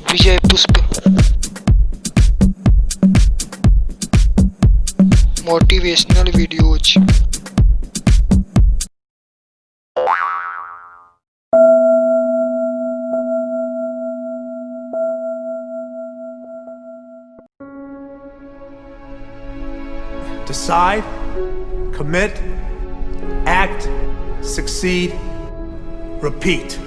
Vijaypushp. Motivational videos. Decide, commit, act, succeed, repeat.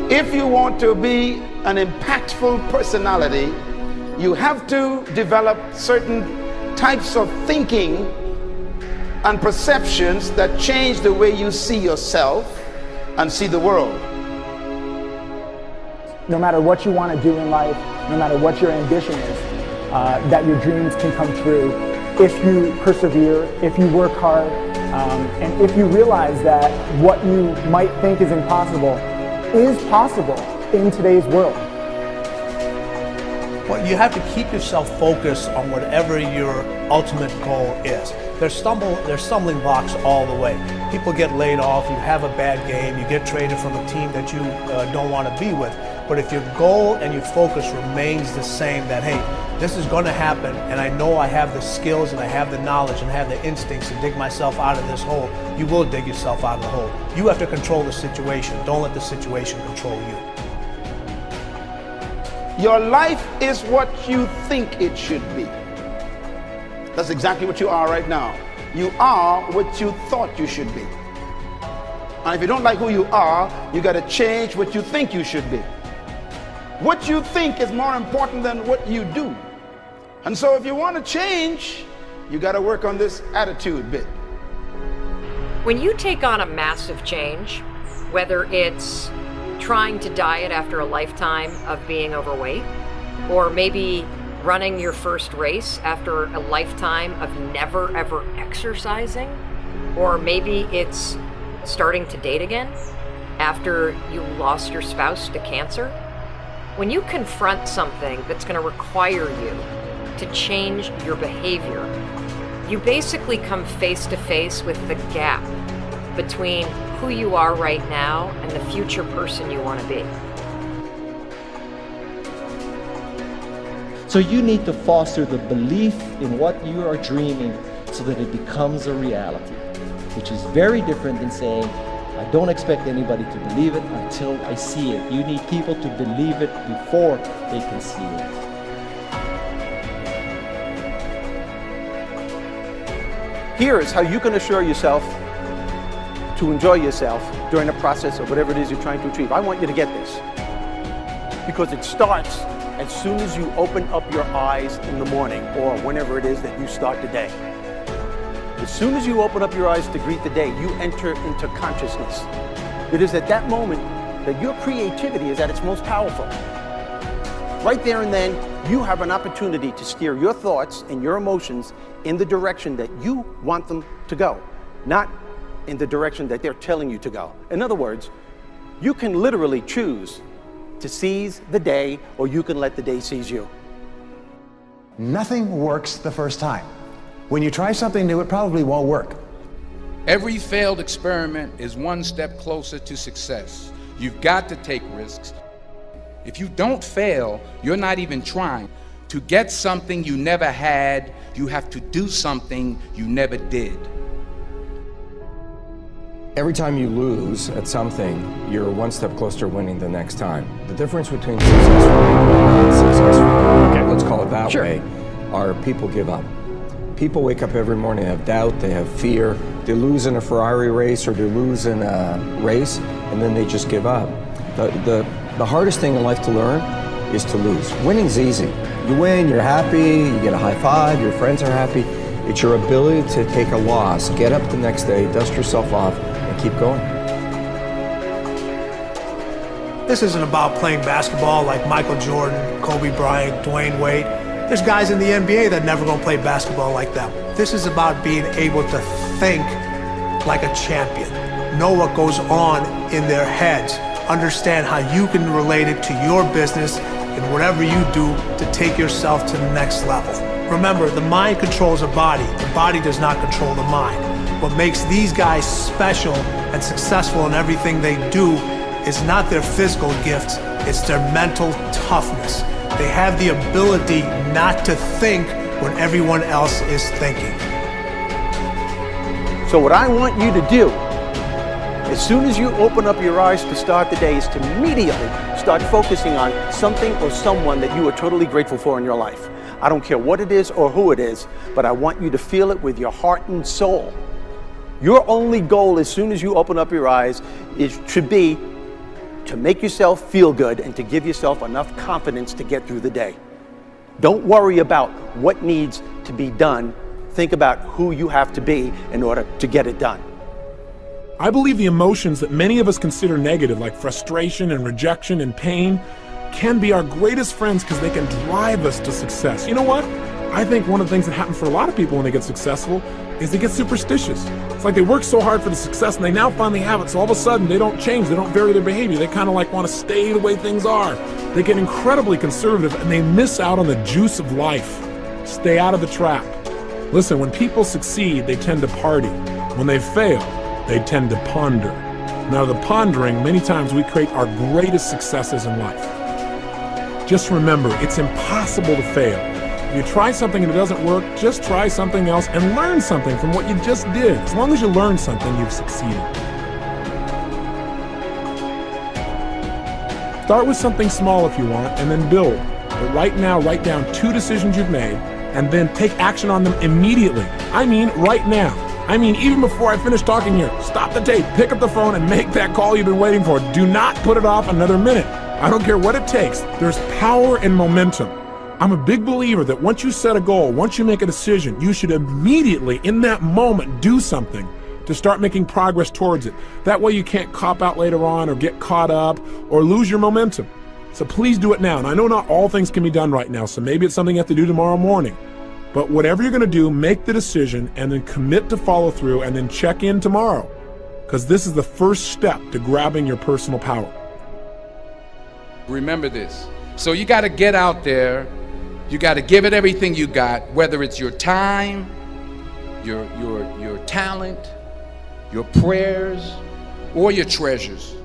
If you want to be an impactful personality, you have to develop certain types of thinking and perceptions that change the way you see yourself and see the world. No matter what you want to do in life, no matter what your ambition is, that your dreams can come true if you persevere, if you work hard, and if you realize that what you might think is impossible is possible in today's world. Well, you have to keep yourself focused on whatever your ultimate goal is. There's stumbling blocks all the way. People get laid off, you have a bad game, you get traded from a team that you don't want to be with. But if your goal and your focus remains the same, that hey, this is going to happen, and I know I have the skills and I have the knowledge and I have the instincts to dig myself out of this hole, you will dig yourself out of the hole. You have to control the situation. Don't let the situation control you. Your life is what you think it should be. That's exactly what you are right now. You are what you thought you should be. And if you don't like who you are, you got to change what you think you should be. What you think is more important than what you do. And so if you want to change, you got to work on this attitude bit. When you take on a massive change, whether it's trying to diet after a lifetime of being overweight, or maybe running your first race after a lifetime of never ever exercising, or maybe it's starting to date again after you lost your spouse to cancer, when you confront something that's going to require you to change your behavior, you basically come face to face with the gap between who you are right now and the future person you want to be. So you need to foster the belief in what you are dreaming so that it becomes a reality, which is very different than saying, I don't expect anybody to believe it until I see it. You need people to believe it before they can see it. Here is how you can assure yourself to enjoy yourself during the process of whatever it is you're trying to achieve. I want you to get this, because it starts as soon as you open up your eyes in the morning or whenever it is that you start the day. As soon as you open up your eyes to greet the day, you enter into consciousness. It is at that moment that your creativity is at its most powerful. Right there and then, you have an opportunity to steer your thoughts and your emotions in the direction that you want them to go, not in the direction that they're telling you to go. In other words, you can literally choose to seize the day, or you can let the day seize you. Nothing works the first time. When you try something new, it probably won't work. Every failed experiment is one step closer to success. You've got to take risks. If you don't fail, you're not even trying. To get something you never had, you have to do something you never did. Every time you lose at something, you're one step closer to winning the next time. The difference between successful and unsuccessful, okay, let's call it that way, are people give up. People wake up every morning, have doubt, they have fear, they lose in a Ferrari race or they lose in a race, and then they just give up. The hardest thing in life to learn is to lose. Winning's easy. You win, you're happy, you get a high five, your friends are happy. It's your ability to take a loss, get up the next day, dust yourself off, and keep going. This isn't about playing basketball like Michael Jordan, Kobe Bryant, Dwayne Wade. There's guys in the NBA that never gonna play basketball like them. This is about being able to think like a champion, know what goes on in their heads, understand how you can relate it to your business and whatever you do to take yourself to the next level. Remember, the mind controls the body does not control the mind. What makes these guys special and successful in everything they do is not their physical gifts, it's their mental toughness. They have the ability not to think when everyone else is thinking. So what I want you to do, as soon as you open up your eyes to start the day, is to immediately start focusing on something or someone that you are totally grateful for in your life. I don't care what it is or who it is, but I want you to feel it with your heart and soul. Your only goal as soon as you open up your eyes should be to make yourself feel good and to give yourself enough confidence to get through the day. Don't worry about what needs to be done. Think about who you have to be in order to get it done. I believe the emotions that many of us consider negative, like frustration and rejection and pain, can be our greatest friends because they can drive us to success. You know what? I think one of the things that happens for a lot of people when they get successful is they get superstitious. It's like they work so hard for the success and they now finally have it, so all of a sudden they don't change, they don't vary their behavior, they kind of like want to stay the way things are. They get incredibly conservative and they miss out on the juice of life. Stay out of the trap. Listen, when people succeed, they tend to party. When they fail, they tend to ponder. Now, the pondering, many times we create our greatest successes in life. Just remember, it's impossible to fail. If you try something and it doesn't work, just try something else and learn something from what you just did. As long as you learn something, you've succeeded. Start with something small if you want, and then build. But right now, write down 2 decisions you've made, and then take action on them immediately. I mean, right now. I mean, even before I finish talking here, stop the tape, pick up the phone, and make that call you've been waiting for. Do not put it off another minute. I don't care what it takes. There's power in momentum. I'm a big believer that once you set a goal, once you make a decision, you should immediately, in that moment, do something to start making progress towards it. That way you can't cop out later on or get caught up or lose your momentum. So please do it now. And I know not all things can be done right now, so maybe it's something you have to do tomorrow morning. But whatever you're going to do, make the decision and then commit to follow through and then check in tomorrow. Because this is the first step to grabbing your personal power. Remember this. So you got to get out there. You got to give it everything you got, whether it's your time, your talent, your prayers, or your treasures.